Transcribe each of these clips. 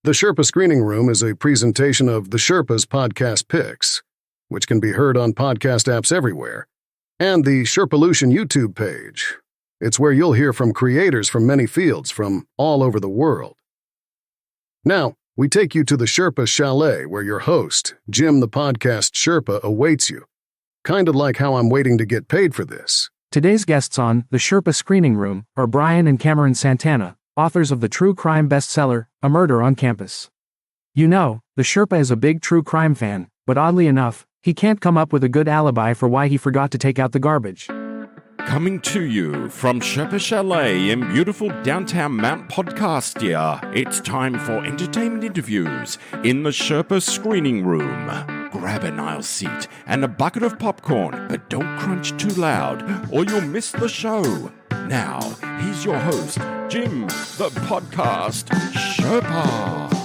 The Sherpa Screening Room is a presentation of the Sherpa's podcast picks, which can be heard on podcast apps everywhere, and the Sherpalution YouTube page. It's where you'll hear from creators from many fields from all over the world. Now, we take you to the Sherpa Chalet where your host, Jim the Podcast Sherpa, awaits you. Kinda like how I'm waiting to get paid for this. Today's guests on the Sherpa Screening Room are Brian and Cameron Santana, authors of the true crime bestseller, A Murder on Campus. You know, the Sherpa is a big true crime fan, but oddly enough, he can't come up with a good alibi for why he forgot to take out the garbage. Coming to you from Sherpa Chalet in beautiful downtown Mount Podcastia, it's time for entertainment interviews in the Sherpa Screening Room. Grab an aisle seat and a bucket of popcorn, but don't crunch too loud or you'll miss the show. Now, here's your host, Jim, the Podcast Sherpa.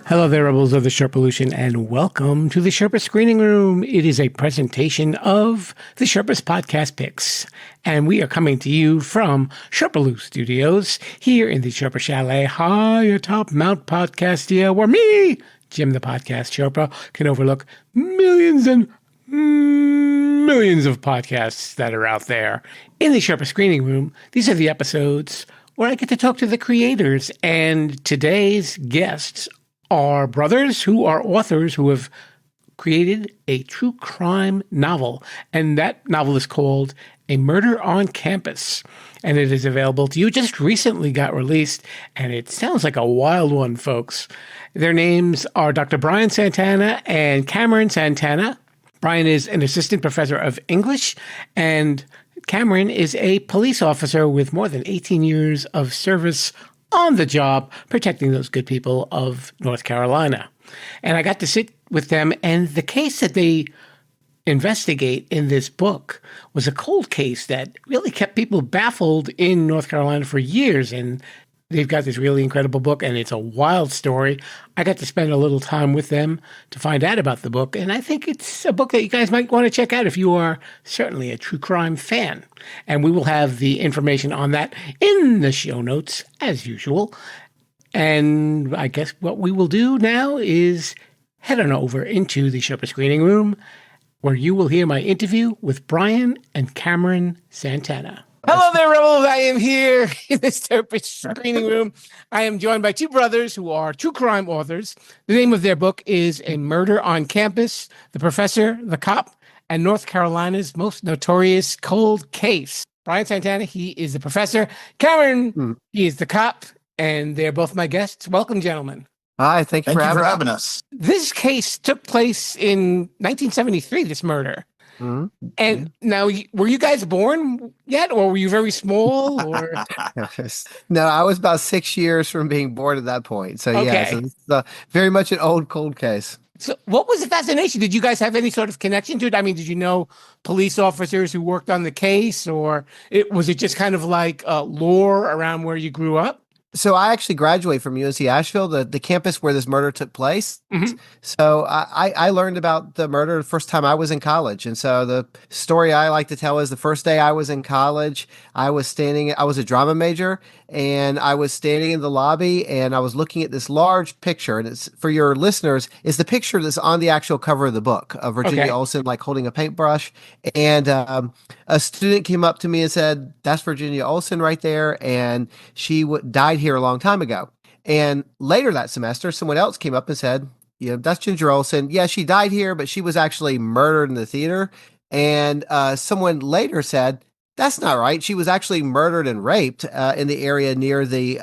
Hello there, rebels of the Sherpalution, and welcome to the Sherpa Screening Room. It is a presentation of the Sherpa's Podcast Picks, and we are coming to you from Sherpaloo Studios here in the Sherpa Chalet, high atop Mount Podcastia, where me, Jim the Podcast Sherpa, can overlook millions and millions of podcasts that are out there. In the Sherpa Screening Room, these are the episodes where I get to talk to the creators, and today's guests are brothers who are authors who have created a true crime novel, and that novel is called A Murder on Campus, and it is available to you. Just recently got released, and it sounds like a wild one, folks. Their names are Dr. Brian Santana and Cameron Santana. Brian is an assistant professor of English, and Cameron is a police officer with more than 18 years of service on the job, protecting those good people of North Carolina. And I got to sit with them, and the case that they investigate in this book was a cold case that really kept people baffled in North Carolina for years. And they've got this really incredible book, and it's a wild story. I got to spend a little time with them to find out about the book, and I think it's a book that you guys might want to check out if you are certainly a true crime fan. And we will have the information on that in the show notes, as usual. And I guess what we will do now is head on over into the Sherpa Screening Room, where you will hear my interview with Brian and Cameron Santana. Hello there, rebels. I am here in the Sherpa Screening Room. I am joined by two brothers who are true crime authors. The name of their book is A Murder on Campus, The Professor, the Cop, and North Carolina's Most Notorious Cold Case. Brian Santana, he is the professor. Cameron, he is the cop, and they're both my guests. Welcome, gentlemen. Hi, thank you for having us. This case took place in 1973, this murder. Mm-hmm. And now, were you guys born yet, or were you very small? Or No, I was about 6 years from being born at that point. So, yeah, so this is very much an old cold case. So what was the fascination? Did you guys have any sort of connection to it? I mean, did you know police officers who worked on the case, or was it just kind of like lore around where you grew up? So I actually graduated from UNC Asheville, the campus where this murder took place. Mm-hmm. So I learned about the murder the first time I was in college. And so the story I like to tell is the first day I was in college, I was a drama major, and I was standing in the lobby, and I was looking at this large picture. And it's, for your listeners, is the picture that's on the actual cover of the book of Virginia Olsen, like holding a paintbrush. And a student came up to me and said, "That's Virginia Olsen right there. And she died here a long time ago." And later that semester, someone else came up and said, "That's Ginger Olsen. Yeah, she died here, but she was actually murdered in the theater." And someone later said, "That's not right. She was actually murdered and raped in the area near the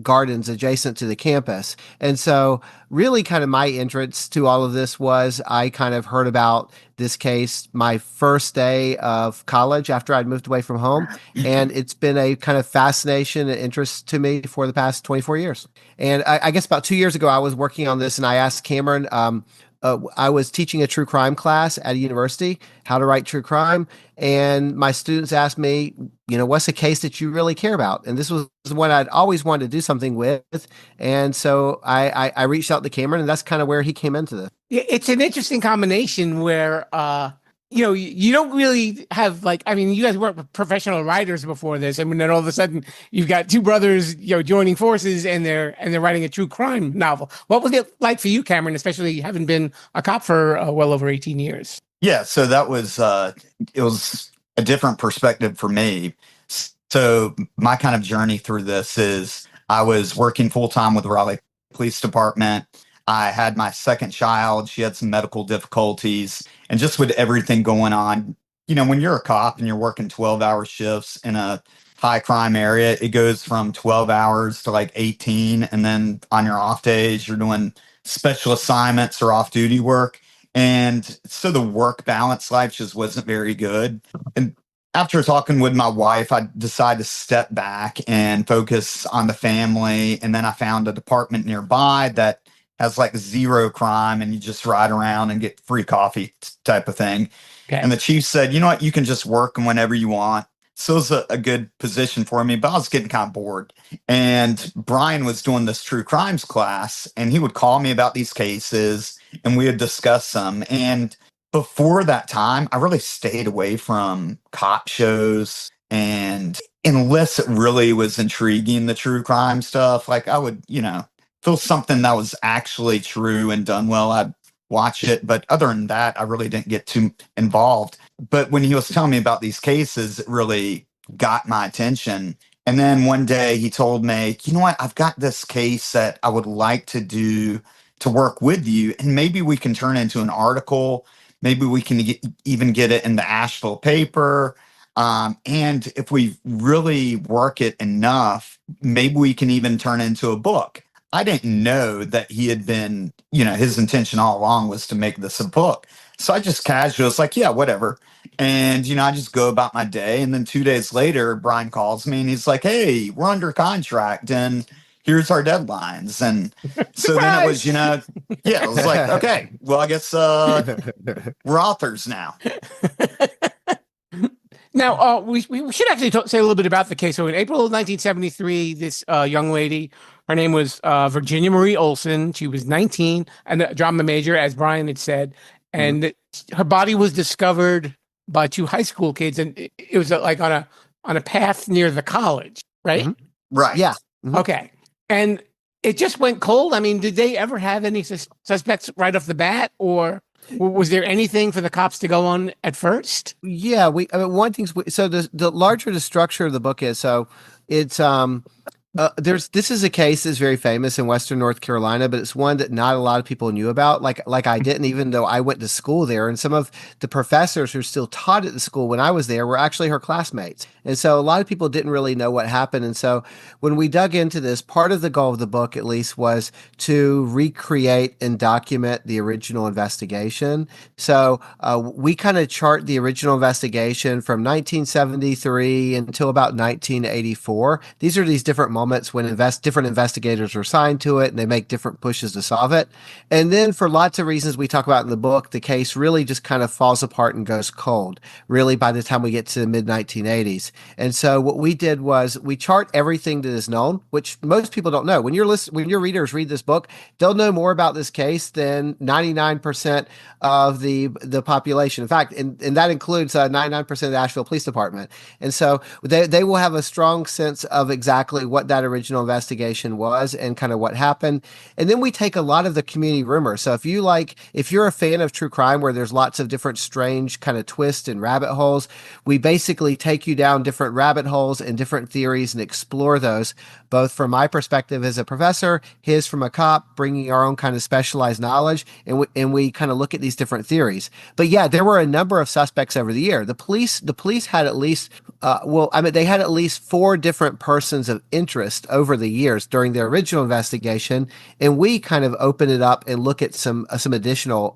gardens adjacent to the campus." And so really kind of my entrance to all of this was I kind of heard about this case my first day of college after I'd moved away from home. And it's been a kind of fascination and interest to me for the past 24 years. And I guess about 2 years ago, I was working on this, and I asked Cameron, I was teaching a true crime class at a university, how to write true crime. And my students asked me, what's a case that you really care about? And this was what I'd always wanted to do something with. And so I reached out to Cameron, and that's kind of where he came into this. Yeah, it's an interesting combination where, you don't really have you guys weren't professional writers before this. I mean, then all of a sudden you've got two brothers, joining forces and they're writing a true crime novel. What was it like for you, Cameron, especially having been a cop for well over 18 years? Yeah, so that was it was a different perspective for me. So my kind of journey through this is I was working full time with the Raleigh Police Department. I had my second child. She had some medical difficulties, and just with everything going on, when you're a cop and you're working 12-hour shifts in a high crime area, it goes from 12 hours to like 18, and then on your off days, you're doing special assignments or off duty work. And so the work balance life just wasn't very good. And after talking with my wife, I decided to step back and focus on the family. And then I found a department nearby that has like zero crime, and you just ride around and get free coffee type of thing. Okay. And the chief said, you know what, you can just work whenever you want. So it was a good position for me, but I was getting kind of bored. And Brian was doing this true crimes class, and he would call me about these cases, and we would discuss them. And before that time, I really stayed away from cop shows, and unless it really was intriguing, the true crime stuff, like I would, feel something that was actually true and done well, I'd watch it. But other than that, I really didn't get too involved. But when he was telling me about these cases, it really got my attention. And then one day he told me, you know what, I've got this case that I would like to work with you, and maybe we can turn it into an article. Maybe we can even get it in the Asheville paper. And if we really work it enough, maybe we can even turn it into a book. I didn't know that he had been, his intention all along was to make this a book. So I just casually was like, yeah, whatever. And, I just go about my day. And then 2 days later, Brian calls me and he's like, hey, we're under contract and here's our deadlines. And so then it was, yeah, it was like, okay, well, I guess we're authors now. Now, we should actually say a little bit about the case. So in April of 1973, this young lady, her name was Virginia Marie Olson. She was 19 and a drama major, as Brian had said. And her body was discovered by two high school kids. And it was like on a path near the college, right? Mm-hmm. Right. Yeah. Mm-hmm. Okay. And it just went cold. I mean, did they ever have any suspects right off the bat, or was there anything for the cops to go on at first? Yeah, one thing. So the larger the structure of the book is, so it's this is a case that's very famous in Western North Carolina, but it's one that not a lot of people knew about. Like I didn't, even though I went to school there, and some of the professors who still taught at the school when I was there were actually her classmates. And so a lot of people didn't really know what happened. And so when we dug into this, part of the goal of the book, at least, was to recreate and document the original investigation. So we kind of chart the original investigation from 1973 until about 1984. These are these different moments when different investigators are assigned to it and they make different pushes to solve it. And then for lots of reasons we talk about in the book, the case really just kind of falls apart and goes cold, really, by the time we get to the mid-1980s. And so what we did was we chart everything that is known, which most people don't know. When your readers read this book, they'll know more about this case than 99% of the population. In fact, and that includes 99% of the Asheville Police Department. And so they will have a strong sense of exactly what that original investigation was and kind of what happened. And then we take a lot of the community rumors. So if you're a fan of true crime where there's lots of different strange kind of twists and rabbit holes, we basically take you down different rabbit holes and different theories and explore those, both from my perspective as a professor, his from a cop, bringing our own kind of specialized knowledge, and we kind of look at these different theories. But yeah, there were a number of suspects over the year. The police had at least they had at least 4 different persons of interest over the years during their original investigation, and we kind of open it up and look at some additional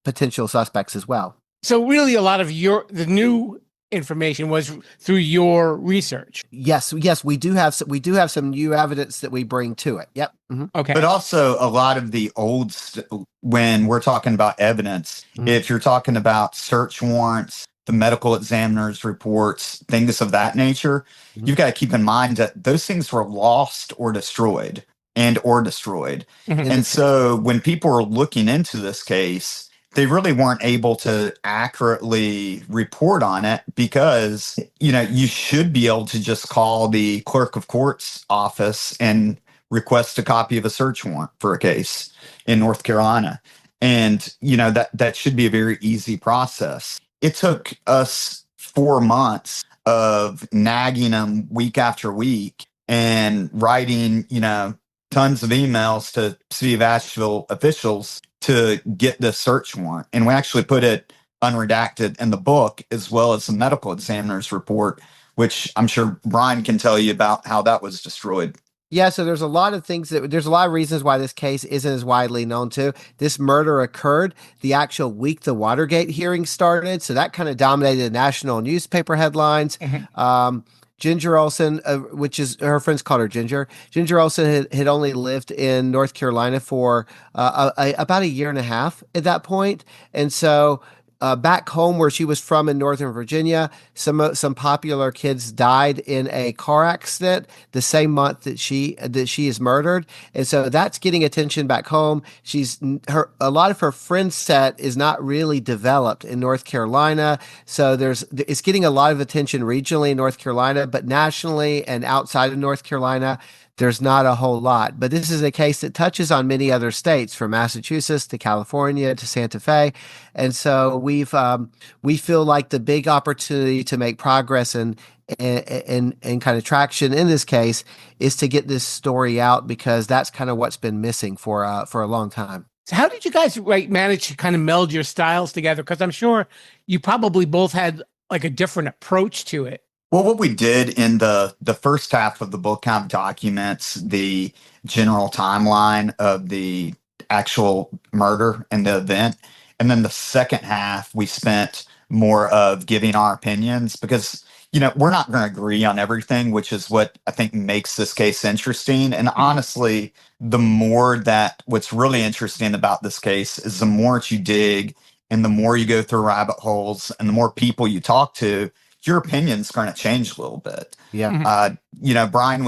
potential suspects as well. So really, a lot of the new information was through your research. Yes, we do have some new evidence that we bring to it. Yep. Mm-hmm. Okay. But also a lot of the when we're talking about evidence, if you're talking about search warrants, the medical examiner's reports, things of that nature, you've got to keep in mind that those things were lost or destroyed And so when people were looking into this case, they really weren't able to accurately report on it because, you should be able to just call the clerk of court's office and request a copy of a search warrant for a case in North Carolina. And, that should be a very easy process. It took us 4 months of nagging them week after week and writing, tons of emails to City of Asheville officials to get this search warrant. And we actually put it unredacted in the book, as well as the medical examiner's report, which I'm sure Brian can tell you about how that was destroyed. Yeah, so there's a lot of reasons why this case isn't as widely known too. This murder occurred the actual week the Watergate hearing started, so that kind of dominated national newspaper headlines. Ginger Olson, which is her friends called her Ginger. Ginger Olson had only lived in North Carolina for about a year and a half at that point, and so back home where she was from in Northern Virginia, some popular kids died in a car accident the same month that she is murdered, and so that's getting attention back home. A lot of her friend set is not really developed in North Carolina, so it's getting a lot of attention regionally in North Carolina, but nationally and outside of North Carolina, there's not a whole lot. But this is a case that touches on many other states, from Massachusetts to California to Santa Fe. And so we feel like the big opportunity to make progress and kind of traction in this case is to get this story out, because that's kind of what's been missing for a long time. So how did you guys manage to kind of meld your styles together? Because I'm sure you probably both had like a different approach to it. Well, what we did in the first half of the book kind of documents the general timeline of the actual murder and the event. And then the second half, we spent more of giving our opinions because, we're not going to agree on everything, which is what I think makes this case interesting. And honestly, what's really interesting about this case is the more that you dig and the more you go through rabbit holes and the more people you talk to, your opinion's going to change a little bit. Yeah. Brian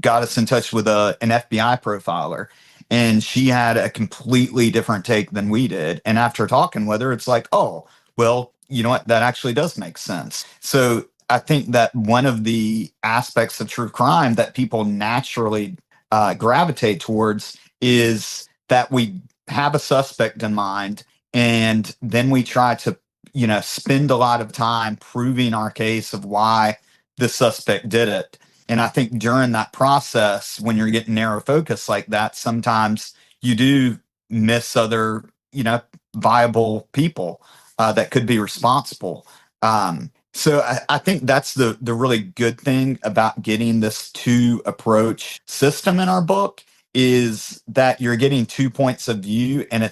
got us in touch with an FBI profiler, and she had a completely different take than we did. And after talking with her, it's like, oh, well, you know what? That actually does make sense. So I think that one of the aspects of true crime that people naturally gravitate towards is that we have a suspect in mind, and then we try to spend a lot of time proving our case of why the suspect did it. And I think during that process, when you're getting narrow focus like that, sometimes you do miss other, viable people that could be responsible. So I think that's the really good thing about getting this two approach system in our book, is that you're getting 2 points of view, and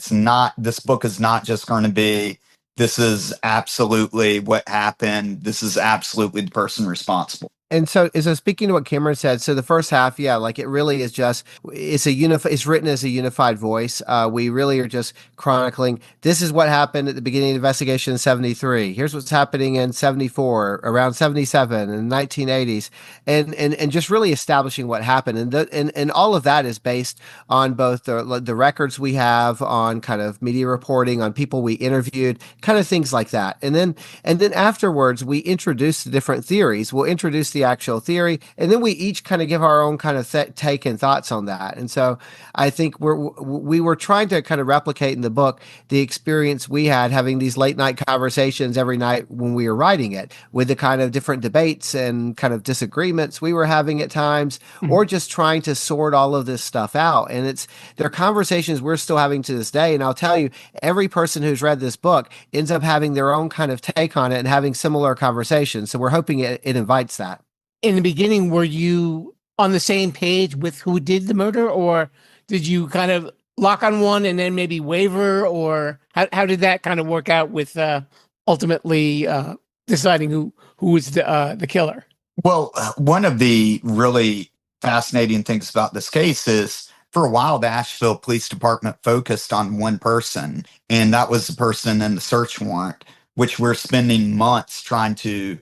this book is not just going to be, this is absolutely what happened, this is absolutely the person responsible. And so speaking to what Cameron said, so the first half, yeah, like it really is just, it's written as a unified voice. We really are just chronicling, this is what happened at the beginning of the investigation in 73. Here's what's happening in 74, around 77, and the 1980s, and just really establishing what happened. And all of that is based on both the records we have, on kind of media reporting, on people we interviewed, kind of things like that. And then afterwards, we introduce the different theories. We'll introduce the actual theory, and then we each kind of give our own kind of take and thoughts on that. And so I think we were trying to kind of replicate in the book the experience we had having these late night conversations every night when we were writing it, with the kind of different debates and kind of disagreements we were having at times, or just trying to sort all of this stuff out. And they're conversations we're still having to this day. And I'll tell you, every person who's read this book ends up having their own kind of take on it and having similar conversations. So we're hoping it invites that. In the beginning, were you on the same page with who did the murder, or did you kind of lock on one and then maybe waver, or how did that kind of work out with ultimately deciding who was the killer? Well, one of the really fascinating things about this case is, for a while, the Asheville Police Department focused on one person, and that was the person in the search warrant. which we're spending months trying to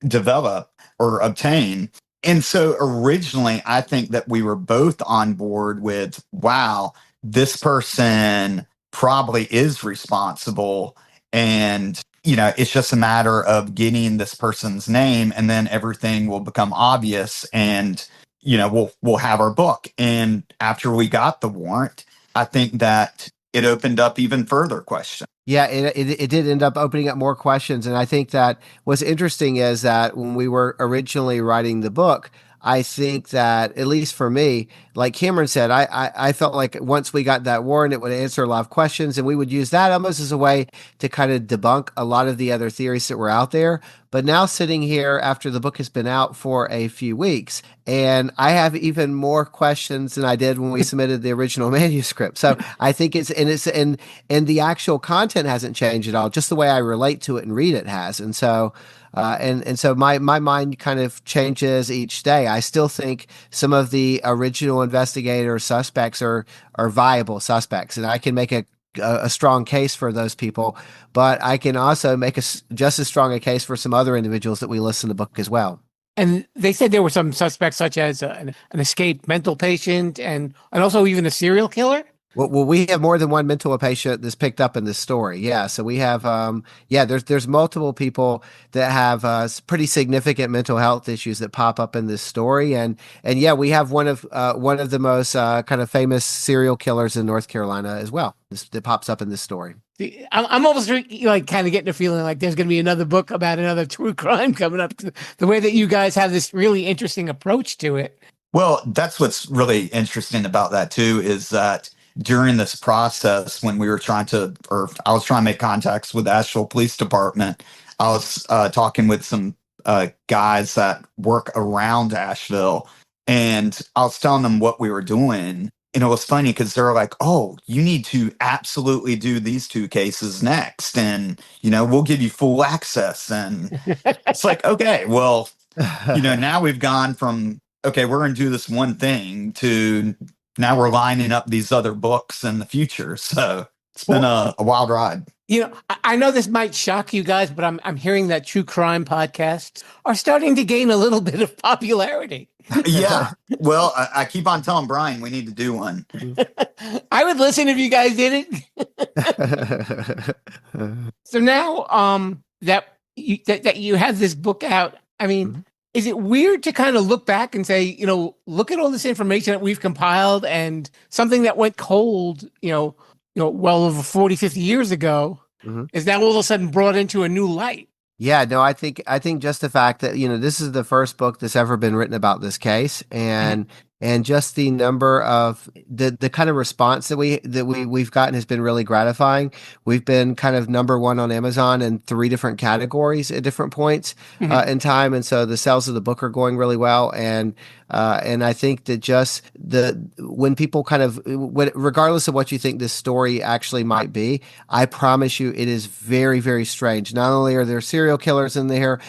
develop or obtain. And so originally, I think that we were both on board with, wow, this person probably is responsible. And, it's just a matter of getting this person's name, and then everything will become obvious, and, we'll have our book. And after we got the warrant, I think that it opened up even further questions. Yeah, it did end up opening up more questions. And I think that what's interesting is that when we were originally writing the book, I think that, at least for me, like Cameron said, I felt like once we got that warrant, it would answer a lot of questions, and we would use that almost as a way to kind of debunk a lot of the other theories that were out there. But now, sitting here after the book has been out for a few weeks, and I have even more questions than I did when we submitted the original manuscript. So I think and the actual content hasn't changed at all. Just the way I relate to it and read it has. And so so my mind kind of changes each day. I still think some of the original investigator suspects are viable suspects, and I can make a strong case for those people, but I can also make just as strong a case for some other individuals that we list in the book as well. And they said there were some suspects such as an escaped mental patient and also even a serial killer. Well, we have more than one mental patient that's picked up in this story. Yeah. So we have, there's multiple people that have pretty significant mental health issues that pop up in this story. And yeah, we have one of the most kind of famous serial killers in North Carolina as well that pops up in this story. I'm almost like kind of getting a feeling like there's going to be another book about another true crime coming up. The way that you guys have this really interesting approach to it. Well, that's what's really interesting about that too, is that during this process, when I was trying to make contacts with the Asheville Police Department, I was talking with some guys that work around Asheville, and I was telling them what we were doing. And it was funny because they were like, oh, you need to absolutely do these 2 cases next. And, we'll give you full access. And it's like, okay, well, now we've gone from, okay, we're going to do this one thing to now we're lining up these other books in the future. So it's been a wild ride. I know this might shock you guys, but I'm hearing that true crime podcasts are starting to gain a little bit of popularity. Yeah. Well, I keep on telling Brian we need to do one. I would listen if you guys did it. So now that you have this book out, I mean, is it weird to kind of look back and say, look at all this information that we've compiled and something that went cold, well over 40, 50 years ago is now all of a sudden brought into a new light? Yeah, no, I think just the fact that, this is the first book that's ever been written about this case, and just the number of the kind of response that we've gotten has been really gratifying. We've been kind of number 1 on Amazon in 3 different categories at different points in time, and so the sales of the book are going really well. And I think that just when people regardless of what you think this story actually might be, I promise you it is very, very strange. Not only are there serial killers in there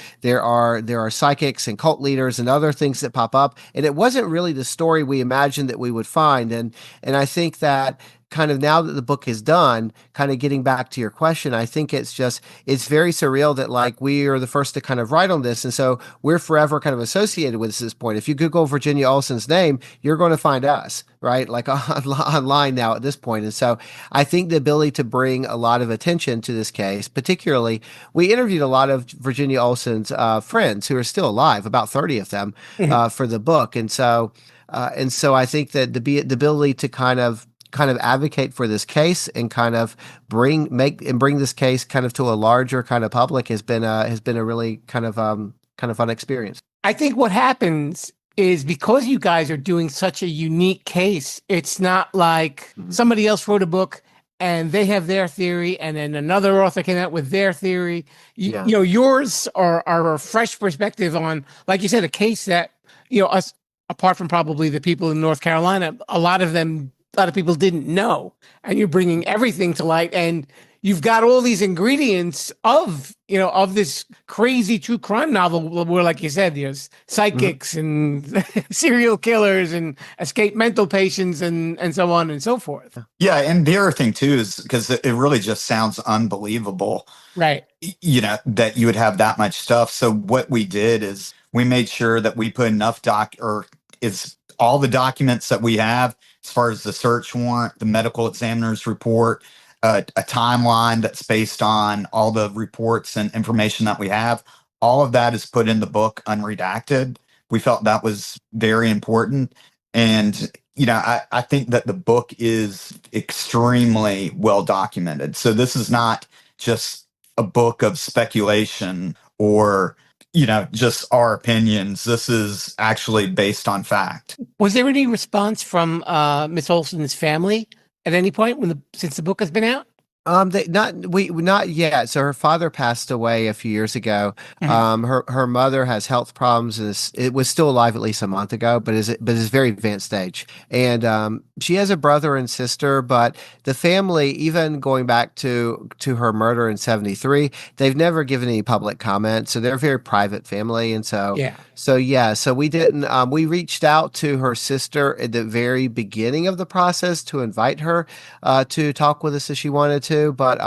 are psychics and cult leaders and other things that pop up, and it wasn't really the story we imagined that we would find. And I think that kind of now that the book is done, kind of getting back to your question, I think it's very surreal that like we are the first to kind of write on this. And so we're forever kind of associated with this point. If you Google Virginia Olsen's name, you're going to find us, right? Like online now at this point. And so I think the ability to bring a lot of attention to this case, particularly, we interviewed a lot of Virginia Olsen's friends who are still alive, about 30 of them, for the book. And so I think that the ability to kind of advocate for this case and kind of bring this case kind of to a larger kind of public has been a really kind of fun experience. I think what happens is because you guys are doing such a unique case, it's not like somebody else wrote a book and they have their theory and then another author came out with their theory. Yours are a fresh perspective on, like you said, a case that, us, apart from probably the people in North Carolina, a lot of people didn't know, and you're bringing everything to light. And you've got all these ingredients of this crazy true crime novel where, like you said, there's psychics and serial killers and escaped mental patients and so on and so forth. Yeah, and the other thing too is because it really just sounds unbelievable, Right. That you would have that much stuff. So what we did is we made sure that we put enough is all the documents that we have as far as the search warrant, the medical examiner's report, a timeline that's based on all the reports and information that we have. All of that is put in the book unredacted. We felt that was very important. And, I think that the book is extremely well documented. So this is not just a book of speculation or, just our opinions. This is actually based on fact. Was there any response from Miss Olson's family at any point since the book has been out? Not yet. So her father passed away a few years ago. Her mother has health problems. It was still alive at least a month ago, but is very advanced stage. And she has a brother and sister, but the family, even going back to her murder in 1973, they've never given any public comment. So they're a very private family, and so we didn't. We reached out to her sister at the very beginning of the process to invite her to talk with us if she wanted to. But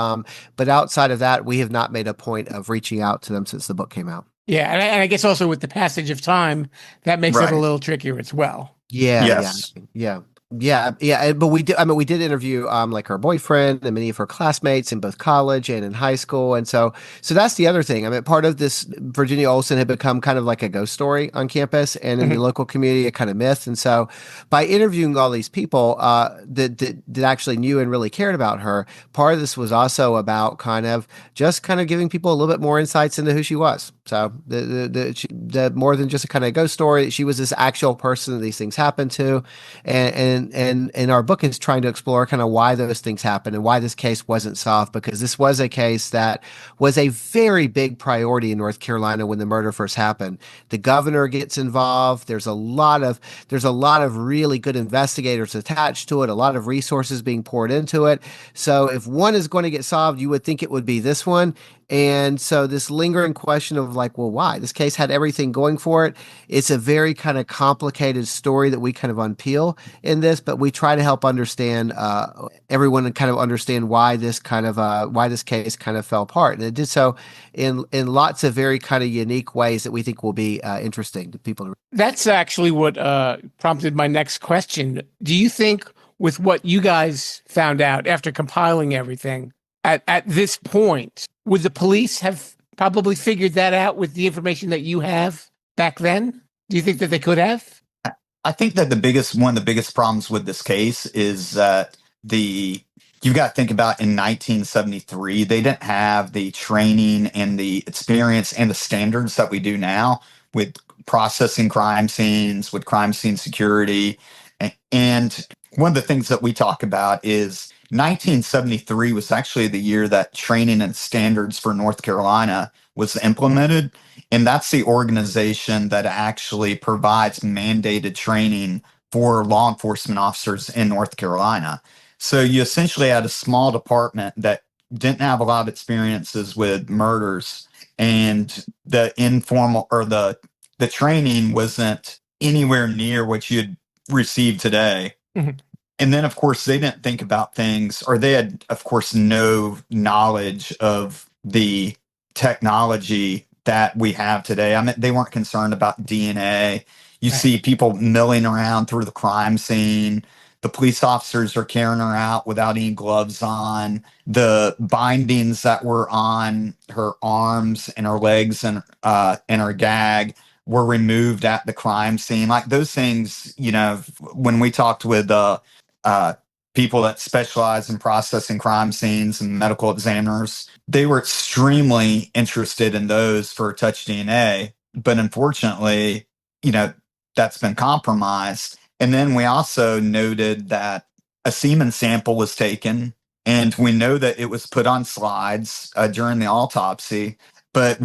outside of that, we have not made a point of reaching out to them since the book came out. Yeah, and I guess also with the passage of time, that makes it a little trickier as well. Yeah. Yes. Yeah. But we did. I mean, we did interview like her boyfriend and many of her classmates in both college and in high school, and so that's the other thing. I mean, part of this, Virginia Olson had become kind of like a ghost story on campus and in the local community, a kind of myth. And so, by interviewing all these people that actually knew and really cared about her, part of this was also about kind of giving people a little bit more insights into who she was. So the more than just a kind of ghost story, she was this actual person that these things happened to, and our book is trying to explore kind of why those things happened and why this case wasn't solved, because this was a case that was a very big priority in North Carolina when the murder first happened. The governor gets involved. There's a lot of really good investigators attached to it, a lot of resources being poured into it. So if one is going to get solved, you would think it would be this one. And so this lingering question of like, well, why? This case had everything going for it. It's a very kind of complicated story that we kind of unpeel in this, but we try to help understand everyone and kind of understand why this case kind of fell apart. And it did so in lots of very kind of unique ways that we think will be interesting to people. That's actually what prompted my next question. Do you think with what you guys found out after compiling everything at this point, would the police have probably figured that out with the information that you have back then? Do you think that they could have? I think that one of the biggest problems with this case is that you've got to think about in 1973, they didn't have the training and the experience and the standards that we do now with processing crime scenes, with crime scene security. And one of the things that we talk about is 1973 was actually the year that training and standards for North Carolina was implemented. And that's the organization that actually provides mandated training for law enforcement officers in North Carolina. So you essentially had a small department that didn't have a lot of experiences with murders, and the informal or the training wasn't anywhere near what you'd receive today. Mm-hmm. And then, of course, they didn't think about things, or they had, of course, no knowledge of the technology that we have today. I mean, they weren't concerned about DNA. You see people milling around through the crime scene. The police officers are carrying her out without any gloves on. The bindings that were on her arms and her legs and her gag were removed at the crime scene. Like those things, when we talked with people that specialize in processing crime scenes and medical examiners, they were extremely interested in those for touch DNA. But unfortunately, that's been compromised. And then we also noted that a semen sample was taken, and we know that it was put on slides during the autopsy, but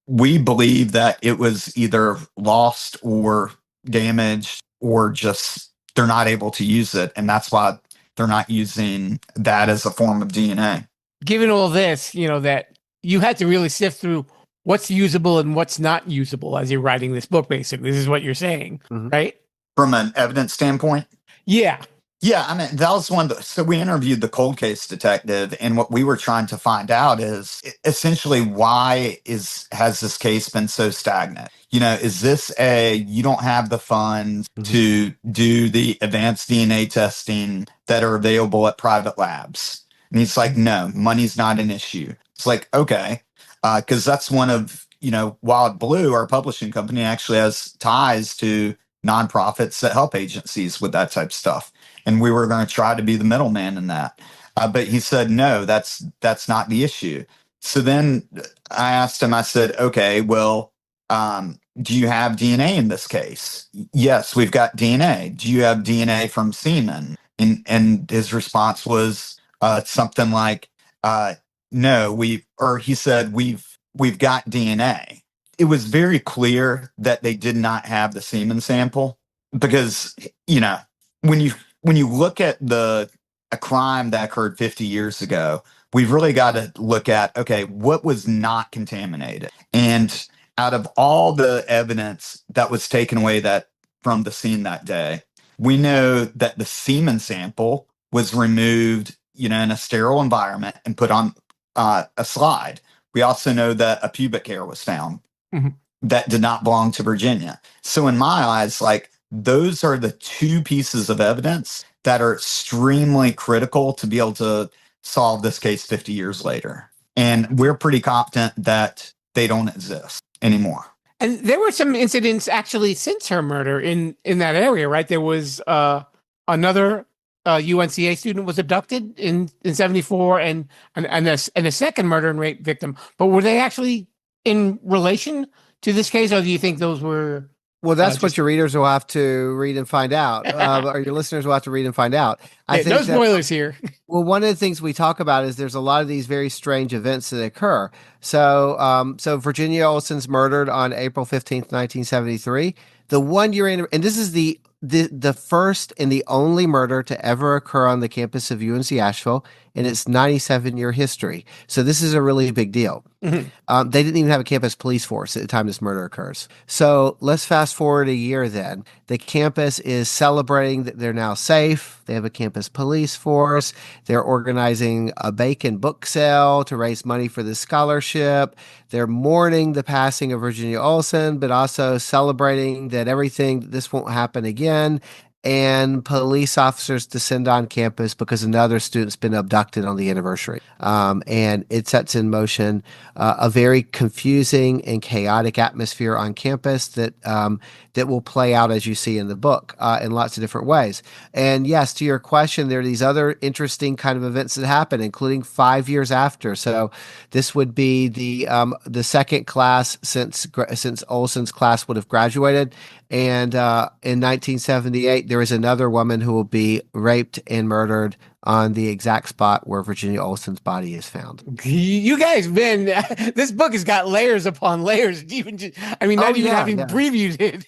we believe that it was either lost or damaged, or just they're not able to use it. And that's why they're not using that as a form of DNA. given all this, that you had to really sift through what's usable and what's not usable as you're writing this book, basically. This is what you're saying, right? From an evidence standpoint? Yeah. Yeah, I mean, that was one of the, so we interviewed the cold case detective, and what we were trying to find out is essentially has this case been so stagnant? Is this you don't have the funds to do the advanced DNA testing that are available at private labs? And he's like, no, money's not an issue. It's like, okay, because that's one of, Wild Blue, our publishing company, actually has ties to nonprofits that help agencies with that type of stuff. And we were going to try to be the middleman in that. But he said, no, that's not the issue. So then I asked him, I said, okay, well, do you have DNA in this case? Yes, we've got DNA. Do you have DNA from semen? And his response was something like, no, he said, we've got DNA. It was very clear that they did not have the semen sample because, when you look at a crime that occurred 50 years ago, we've really got to look at, okay, what was not contaminated? And out of all the evidence that was taken away from the scene that day, we know that the semen sample was removed, in a sterile environment and put on a slide. We also know that a pubic hair was found that did not belong to Virginia. So in my eyes, those are the two pieces of evidence that are extremely critical to be able to solve this case 50 years later. And we're pretty confident that they don't exist anymore. And there were some incidents actually since her murder in that area, right? There was another UNCA student was abducted in 74 and a second murder and rape victim. But were they actually in relation to this case, or do you think those were... Well, that's what your readers will have to read and find out, or your listeners will have to read and find out. I think no spoilers here. Well, one of the things we talk about is there's a lot of these very strange events that occur. So, Virginia Olsen's murdered on April 15th, 1973. The 1 year and this is the first and the only murder to ever occur on the campus of UNC Asheville in its 97-year history. So this is a really big deal. Mm-hmm. They didn't even have a campus police force at the time this murder occurs. So let's fast forward a year then. The campus is celebrating that they're now safe. They have a campus police force. They're organizing a bacon book sale to raise money for the scholarship. They're mourning the passing of Virginia Olsen, but also celebrating that this won't happen again. And police officers descend on campus because another student's been abducted on the anniversary. And it sets in motion a very confusing and chaotic atmosphere on campus that will play out, as you see in the book, in lots of different ways. And yes, to your question, there are these other interesting kind of events that happen, including 5 years after. So this would be the second class since Olsen's class would have graduated. And in 1978, there is another woman who will be raped and murdered on the exact spot where Virginia Olsen's body is found. You guys, man, this book has got layers upon layers. Not even having previewed it.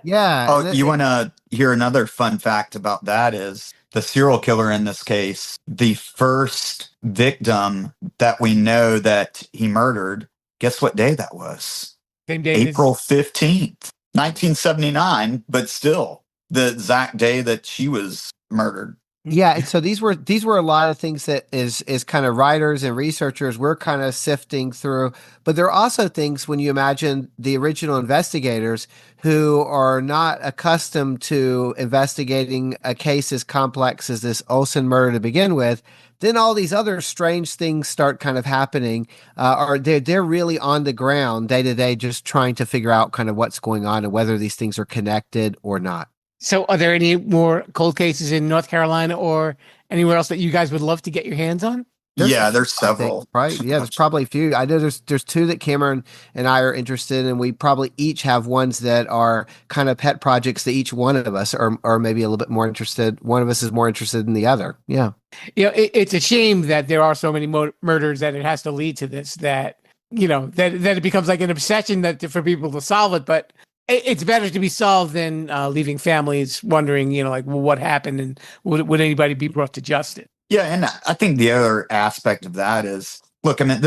Yeah. Oh, you want to hear another fun fact about that is the serial killer in this case, the first victim that we know that he murdered, guess what day that was? Same day. April 15th. 1979, but still the exact day that she was murdered. Yeah, and so these were a lot of things that is kind of writers and researchers we're kind of sifting through, but there are also things when you imagine the original investigators who are not accustomed to investigating a case as complex as this Olsen murder to begin with. Then all these other strange things start kind of happening, or they're really on the ground day to day, just trying to figure out kind of what's going on and whether these things are connected or not. So are there any more cold cases in North Carolina or anywhere else that you guys would love to get your hands on? There's several. Right? Yeah, there's probably a few. I know there's two that Cameron and I are interested in. We probably each have ones that are kind of pet projects that each one of us are maybe a little bit more interested. One of us is more interested than the other. Yeah. It's a shame that there are so many murders that it has to lead to this, that it becomes like an obsession for people to solve it. But it's better to be solved than leaving families wondering, what happened and would anybody be brought to justice? Yeah, and I think the other aspect of that is, look, I mean,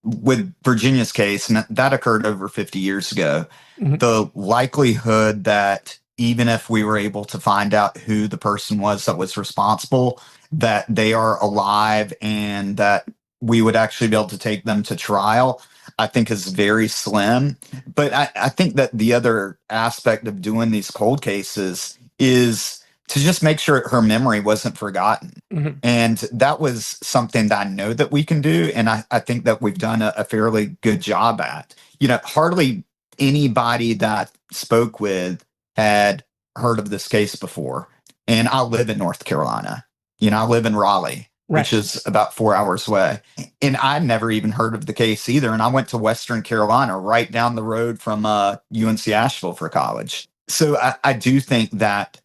with Virginia's case, and that occurred over 50 years ago. Mhm. The likelihood that even if we were able to find out who the person was that was responsible, that they are alive and that we would actually be able to take them to trial, I think is very slim. But I think that the other aspect of doing these cold cases is to just make sure her memory wasn't forgotten. Mhm. And that was something that I know that we can do. And I think that we've done a fairly good job at. Hardly anybody that I spoke with had heard of this case before. And I live in North Carolina. I live in Raleigh, which Right. is about 4 hours away. And I never even heard of the case either. And I went to Western Carolina, right down the road from UNC Asheville for college. So I do think that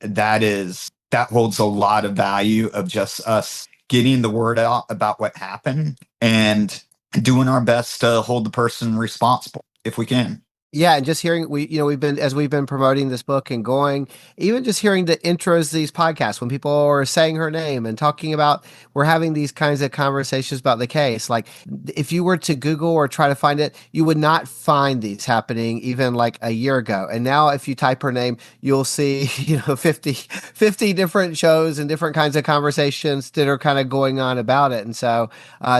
holds a lot of value of just us getting the word out about what happened and doing our best to hold the person responsible if we can. Yeah, and just hearing we've been promoting this book and going, even just hearing the intros to these podcasts when people are saying her name and talking about, we're having these kinds of conversations about the case. Like if you were to Google or try to find it, you would not find these happening even like a year ago. And now if you type her name, you'll see 50 different shows and different kinds of conversations that are kind of going on about it. And so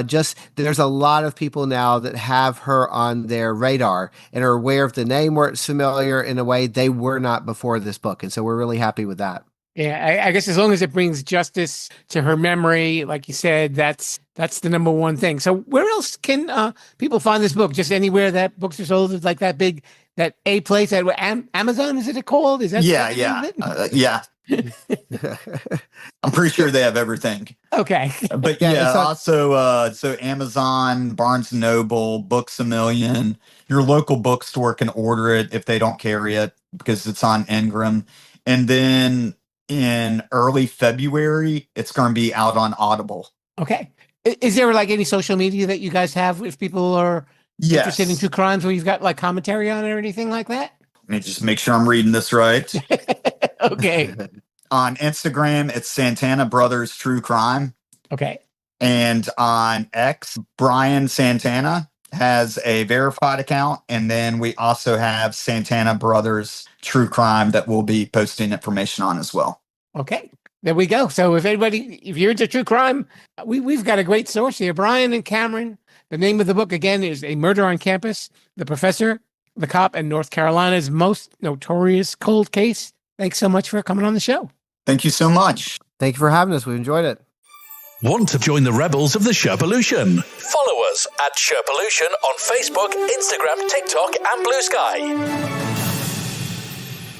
just there's a lot of people now that have her on their radar and are aware of the name, where it's familiar in a way they were not before this book. And so we're really happy with that. Yeah, I guess as long as it brings justice to her memory, like you said, that's the number one thing. So where else can people find this book? Just anywhere that books are sold, like that A place at Amazon, is it called? Is that yeah. Yeah. I'm pretty sure they have everything. Okay. But also so Amazon, Barnes & Noble, Books A Million, your local bookstore can order it if they don't carry it because it's on Ingram. And then in early February, it's going to be out on Audible. Okay. Is there like any social media that you guys have if people are interested in true crimes where you've got like commentary on it or anything like that? Let me just make sure I'm reading this right. Okay. On Instagram, it's Santana Brothers True Crime. Okay. And on X, Brian Santana has a verified account. And then we also have Santana Brothers True Crime that we'll be posting information on as well. Okay. There we go. So if you're into true crime, we've got a great source here. Brian and Cameron. The name of the book, again, is A Murder on Campus, The Professor, the Cop, and North Carolina's Most Notorious Cold Case. Thanks so much for coming on the show. Thank you so much. Thank you for having us. We enjoyed it. Want to join the rebels of the Sherpolution? Follow us at Sherpolution on Facebook, Instagram, TikTok, and Blue Sky.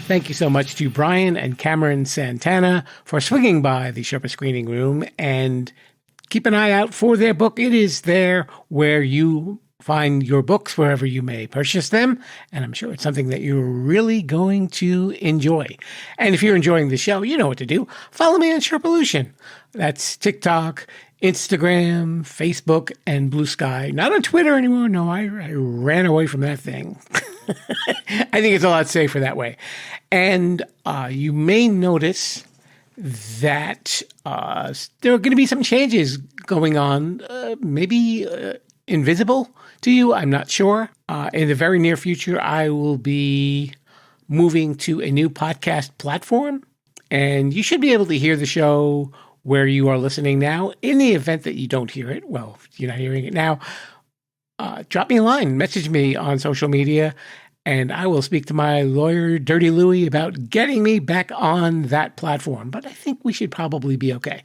Thank you so much to Brian and Cameron Santana for swinging by the Sherpa Screening Room, and keep an eye out for their book. It is there where you find your books, wherever you may purchase them, and I'm sure it's something that you're really going to enjoy. And if you're enjoying the show, you know what to do. Follow me on Sherpolution. That's TikTok, Instagram, Facebook, and Blue Sky. Not on Twitter anymore. No, I ran away from that thing. I think it's a lot safer that way. And you may notice that there are going to be some changes going on, maybe invisible to you. I'm not sure. In the very near future, I will be moving to a new podcast platform, and you should be able to hear the show where you are listening now. In the event that you don't hear it, well, if you're not hearing it now, drop me a line, message me on social media, and I will speak to my lawyer, Dirty Louie, about getting me back on that platform. But I think we should probably be okay.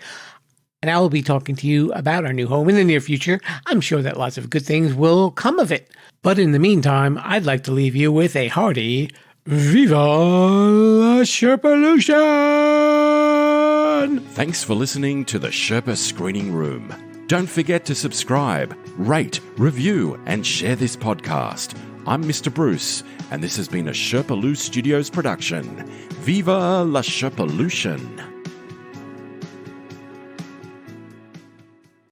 And I will be talking to you about our new home in the near future. I'm sure that lots of good things will come of it. But in the meantime, I'd like to leave you with a hearty Viva la Sherpolution! Thanks for listening to the Sherpa Screening Room. Don't forget to subscribe, rate, review, and share this podcast. I'm Mr. Bruce, and this has been a Sherpaloo Studios production. Viva la Sherpolution!